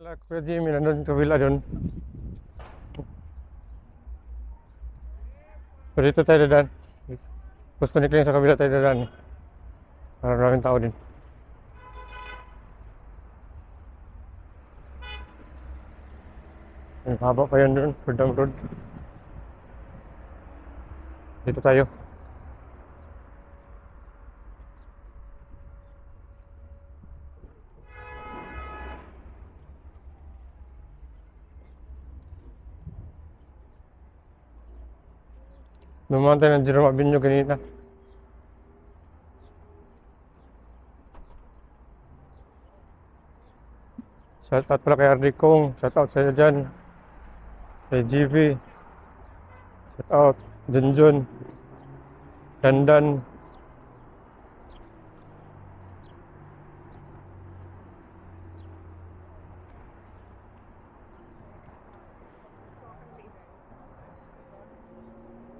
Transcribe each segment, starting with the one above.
Wala, Kuya Jimmy, nandun kabila doon. So dito tayo dadaan. Gusto ni Kling sa kabila tayo dadaan. Maraming tao din. Ang haba pa yan doon, Fordham Road. Dito tayo. Dumaan tayo ng Jerome Avenue kanina. Shout out pala kay RD Kong. Shout out sa iyo dyan. Kay GB. Shout out. Junjun. Dandan.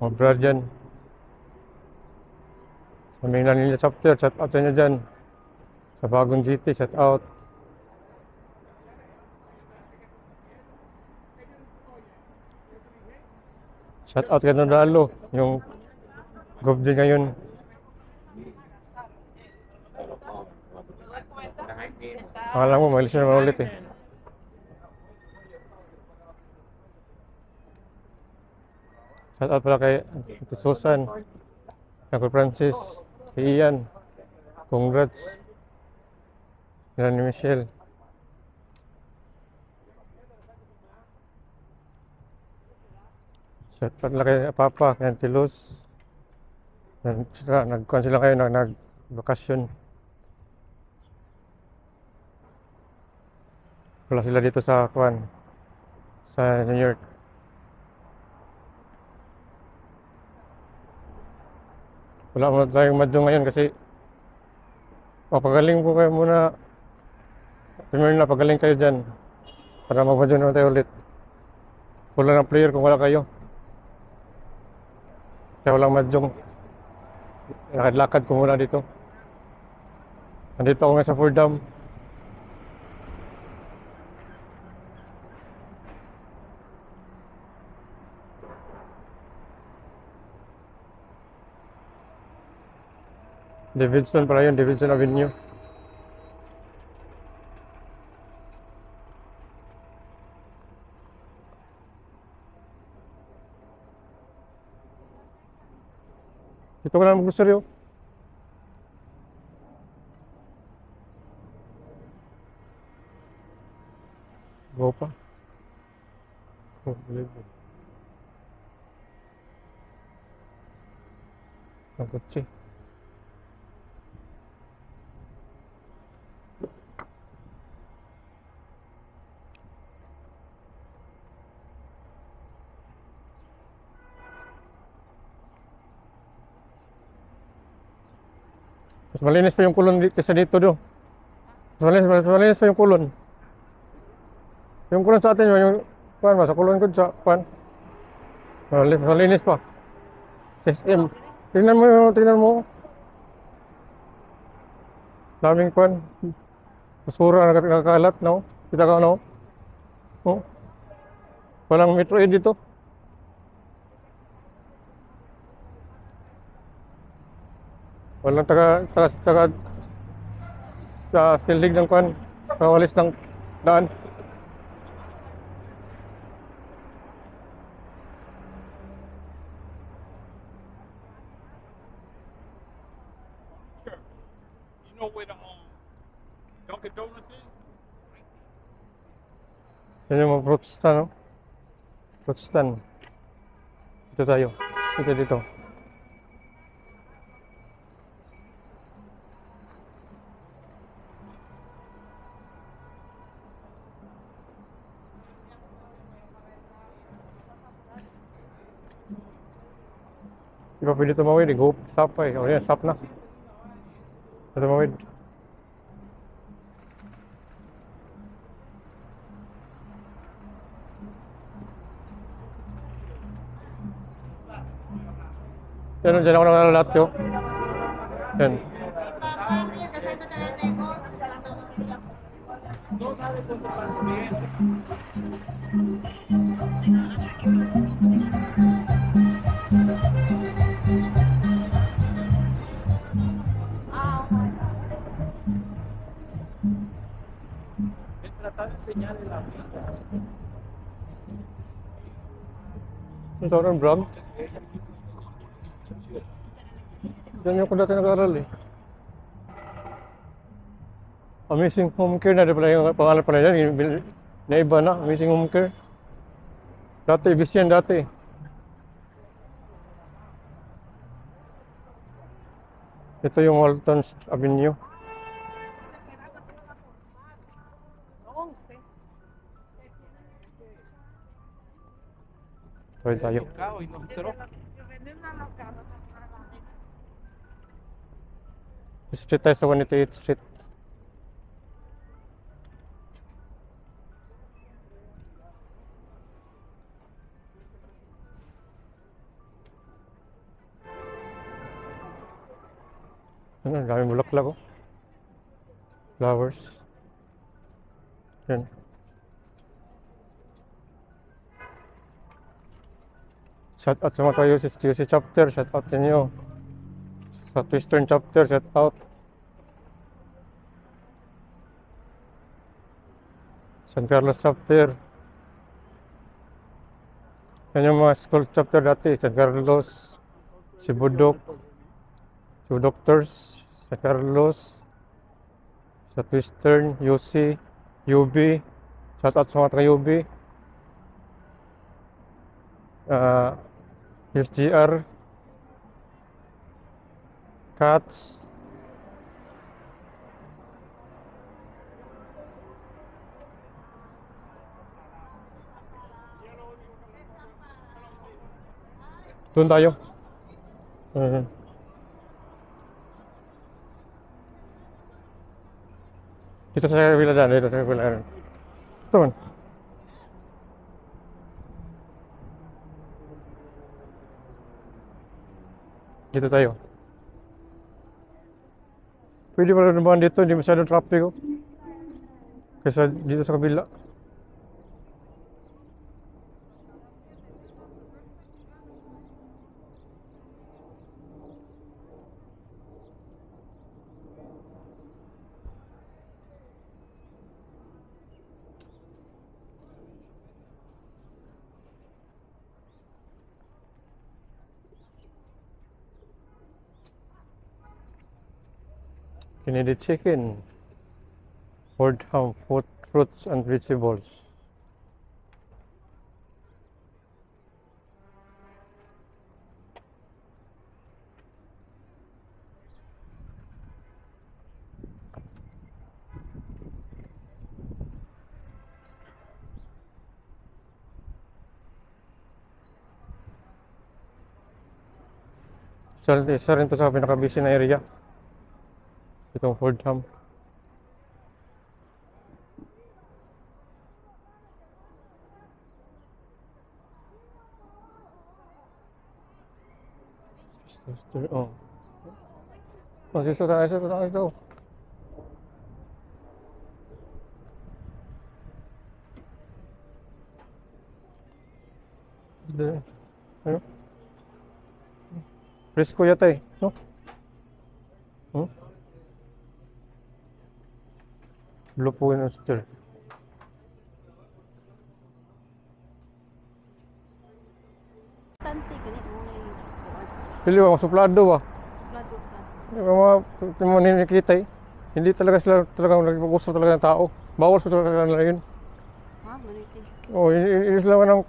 Mga dyan. Sa may Manila chapter. Shout out sa inyo dyan. Sa bagong GT. Shout out. Shout out kay Nodalo, yung gov din ngayon. Akala mo, malis na naman ulit eh. Shout out pala kay Ate Susan, kay Francis, kay Ian. Congrats. Yan ni Michelle. Shout out lang kay Papa, kay Auntie Luz. Nagkuhan sila kayo, nag-bakasyon. Wala sila dito sa kuhan, sa New York. Wala mo tayong madyo ngayon kasi papagaling po kayo muna. Tingnan na, pagaling kayo dyan para magmadyo naman tayo ulit. Wala ng player kung wala kayo. Kaya walang madyong. Lakad-lakad ko muna dito. Nandito ako nga sa Fordham. Davidson pala yun, Davidson Avenue. Ito ko na mag-grocery oh. Go pa. Oh, ang kotse. Mas malinis pa yung kulon kaysa dito do. Mas malinis pa yung kulon. Yung kulon sa atin, yung kuan ba sa kulon ko sa kuan. Malinis pa. SM. Tingnan mo. Daming kuan. Basura nakakalat, no? Kita ka, no? Oh. Walang Metro Aid dito. Walang taga sa sildig ng kuan, kawalis ng daan. Sure. You know where the Dunkin' Donuts is? Yan yung mga fruit stand, no? Fruit stand. Dito tayo. Dito. Di ba pwede tumawid? Go, stop pa eh. O yan, stop na. Tumawid. Yan, dyan ako nakalalat yun. Yan. Ang tawag ng Bragg? Diyan yung ko dati nag-aaral eh. Amazing Home Care na, di pala yung pangalan pala yan, naiba na, Amazing Home Care. Dati, ibis yan dati. Ito yung Walton Avenue. Tawid tayo. Street tayo sa 188th Street. Ano, ang daming bulaklak oh. Flowers. Yan. Shout out sa mga tayo UC chapter, shout out sa inyo. Sa Twistern chapter, shout out. San Carlos chapter. Yan yung mga school chapter dati, San Carlos, Sibudok, Doctors, San Carlos, sa Twistern, UC, UB, shout out sa mga taga UB. USGR, CATS, doon tayo. Dito sa kabila daan, dito sa kabila daan. Ito man. Dito tayo. Pwede pala naman dito, hindi masyadong traffic oh. Kaysa dito sa kabila. Kennedy Chicken, Fordham, fruits and vegetables. Isa rin to sa pinaka-busy na area. Itong Fordham. Oh. Oh, siso tayo. Ano? Presko yata eh, no? Blue po yun, sir. Tante, ganit mo Pili ba, suplado ba? Yung mga ninikita eh. Hindi talaga sila talagang nag-usap talaga ng tao. Bawal sa talaga nila yun. Ha? Maniti. Oo, hindi sila ka ng...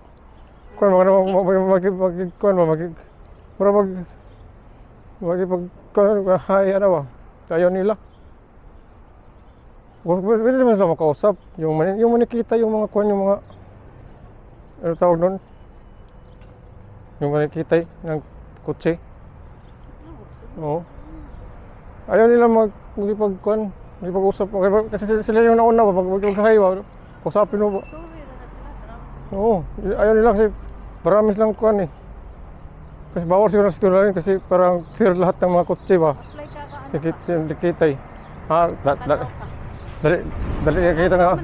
Kuan magipag-hay, ano ba? Ayaw nila. Pwede naman sila makausap. Yung manikita, yung mga kuan, yung mga... Ano tawag nun? Yung manikita ng kutsi. Oo. Ayaw nila magipag-kuan, magipag-usap. Kasi sila yung nauna ba, magpag-hay ba? Usapin mo ba? Oo, ayaw nila kasi marami silang kuan eh. Kasi bawal siguro sa eskwela rin kasi parang fair lahat ng mga kutsi ba? Apply ka ka ano? Nakita eh. Dali kita nga.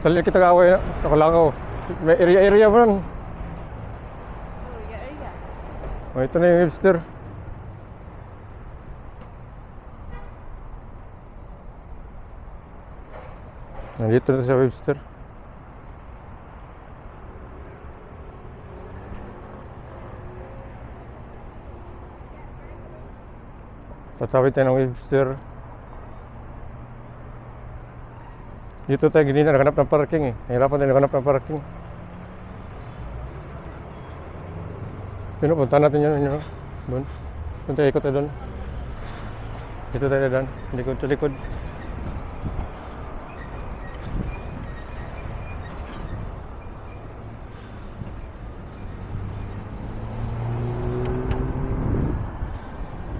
Dali kita nga away na. Nakalakaw. May area mo nun. Area. Oh, ito na yung hipster. Nandito na sa Webster. Tatawid tayo ng Webster. Dito tayo ganina naghanap ng parking eh. Nahirapan tayo naghanap ng parking. Yun, punta natin yun. Doon. Doon tayo ikot tayo doon. Dito tayo doon. Likod sa likod.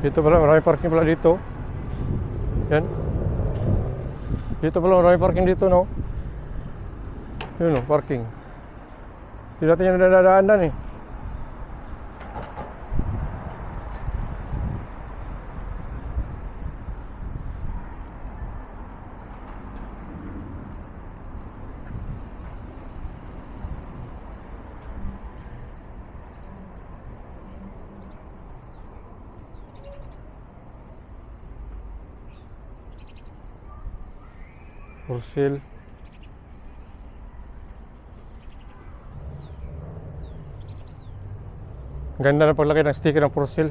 Dito pala, marami parking pala dito. Yan. Dito pala, marami parking dito, no? Yun, no, parking. Hindi natin yung nadadaanan eh. For sale. Ganda na paglagay ng sticker ng for sale.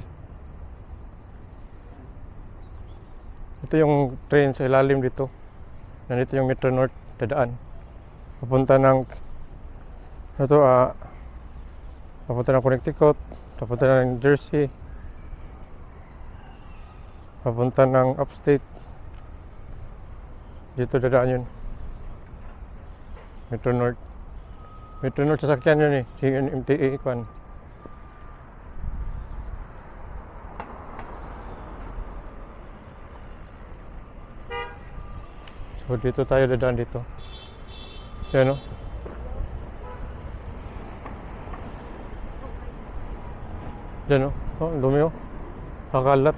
Ito yung train sa ilalim dito. Nandito yung Metro North dadaan. Papunta ng papunta ng Connecticut, papunta ng Jersey, papunta ng Upstate. Dito dadaan yun. Metro North. Metro North sasakyan yun eh. Si MTA kan. So dito tayo dadaan dito. Yan o. Yan o. Oh, dumi o. Kakalat.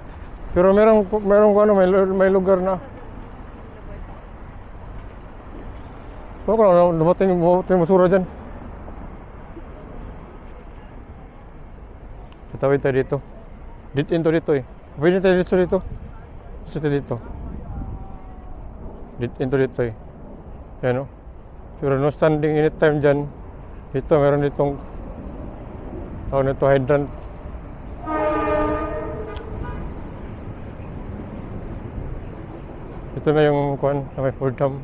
Pero merong ano, may lugar na. Huwag lang, dumating yung basura dyan. Tatawid tayo dito. Into dito eh. Pwede tayo dito. Dito. Into dito eh. Yan o. Pero no standing anytime dyan. Dito, meron ditong tawag nito hydrant. Ito na yung kuan na may Fordham.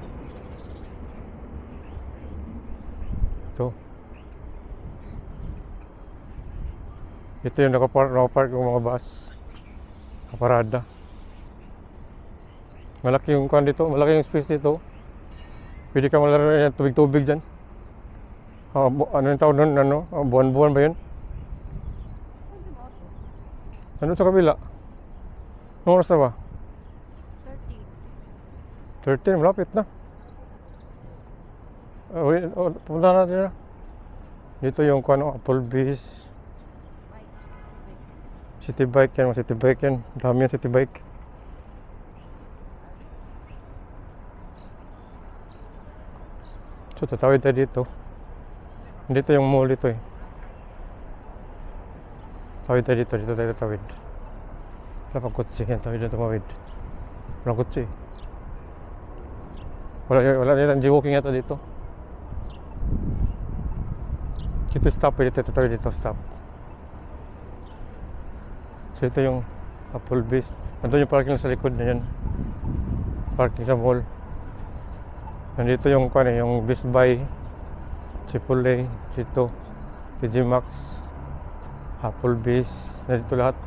Ito yung nakapark yung mga bus. Nakaparada. Malaki yung kuan dito, malaki yung space dito. Pwede ka malaro ng tubig-tubig dyan. Ano yung tawag nun? Buwan-buwan ba yun? Ano sa kabila? Anong oras na ba? 13, malapit na. Pumunta natin na. Dito yung kuan, Applebee's. City bike yan, city bike yan. Dami yan city bike. So tatawid tayo dito. Dito yung mall dito eh. Tawid tayo dito tayo tatawid. Wala pang kutsi yan, tawid na tumawid. Walang kutsi. Wala nito, G-walking yata dito. Dito stop, dito tatawid dito stop. So ito yung Applebee's. Nandun yung parking sa likod na yan. Parking sa mall. Nandito yung yung Best Buy, Chipotle, dito, TJ Maxx, Applebee's. Nandito lahat.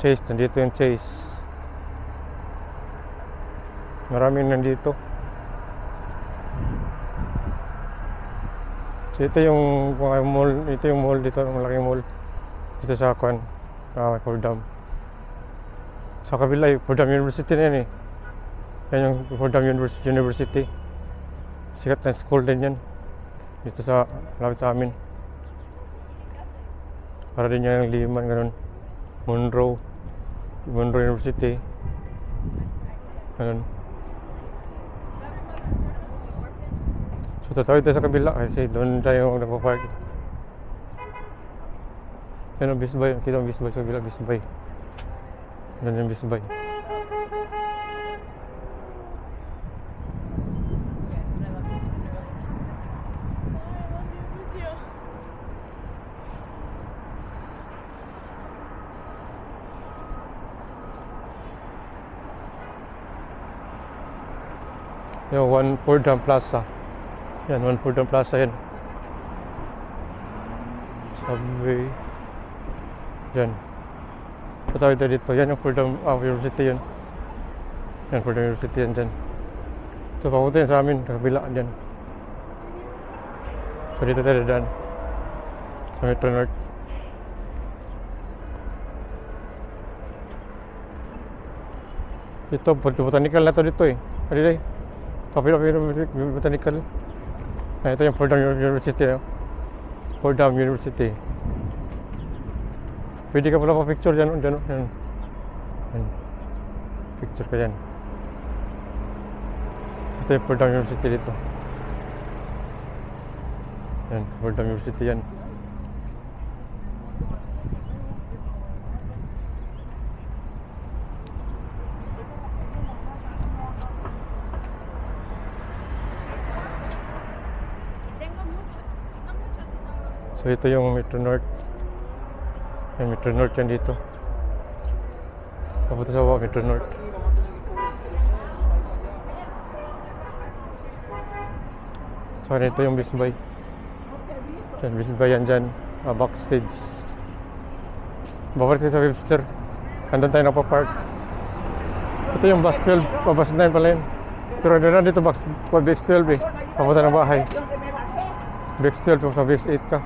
Chase, nandito yung Chase. Maraming nandito. So ito yung mall, dito, malaking mall dito sa Fordham. Sa kabila yung Fordham University na yan eh. Yan yung Fordham University. Sikat na school din yan. Dito sa malapit sa amin. Para din yan yung Liman, ganun. Monroe University. Ganun. So tatawid tayo sa kabila kasi doon tayo nagpa-park. Yan ang Best Buy. Kita ang Best Buy sa kabila, Best Buy. Yan yung Best Buy. Yung One Fordham Plaza. Yan, One Fordham Plaza yan. Subway. Yan. Patawid tayo dito. Yan yung Fordham University yan. Yan, Fordham University yan dyan. So, papunta yan sa amin. Kabila dyan. So, dito tayo dyan. Sa Metro North. Ito, botanical na to dito eh. Pwede day. Kapila botanical. Ito yung Fordham University. Fordham University. Pwede ka pala pa-picture dyan. Dyan. Picture ka dyan. Ito yung Fordham University dito. Yan, Fordham University yan. So ito yung Metro North. Yung Metro North yan dito. Papunta sa Metro North. So ito yung Best Buy. Yan, Best Buy yan dyan. Backstage. Babalik tayo sa Webster. Andun tayo napapark. Ito yung bus 12. Bus 9 pala yun. Pero na dito bus 12 eh. Papunta ng bahay. Bus 12 sa bus 8 ka.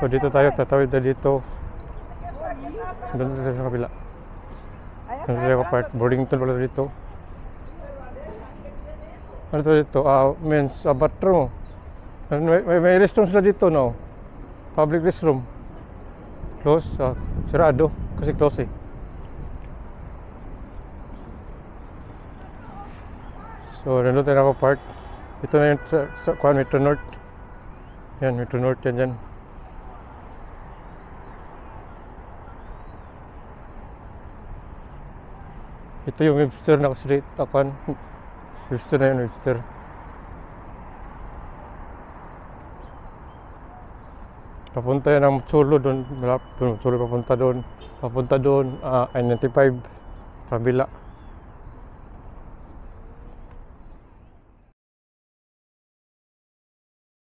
So dito tayo, tatawid na dito. Doon tayo sa kabila. Doon tayo kapart. Boardington pala dito. Ano to dito? Men's bathroom. May restroom sila dito, no? Public restroom. Close. Sirado. Kasi close eh. So nandun tayo nakapark. Ito na yung sa Metro North. Yan, Metro North yan dyan. Ito yung Webster na street. Akan. Webster na yun, Webster. Papunta yan ng Chulo doon. Chulo papunta doon. Papunta doon. I-95. Kabila.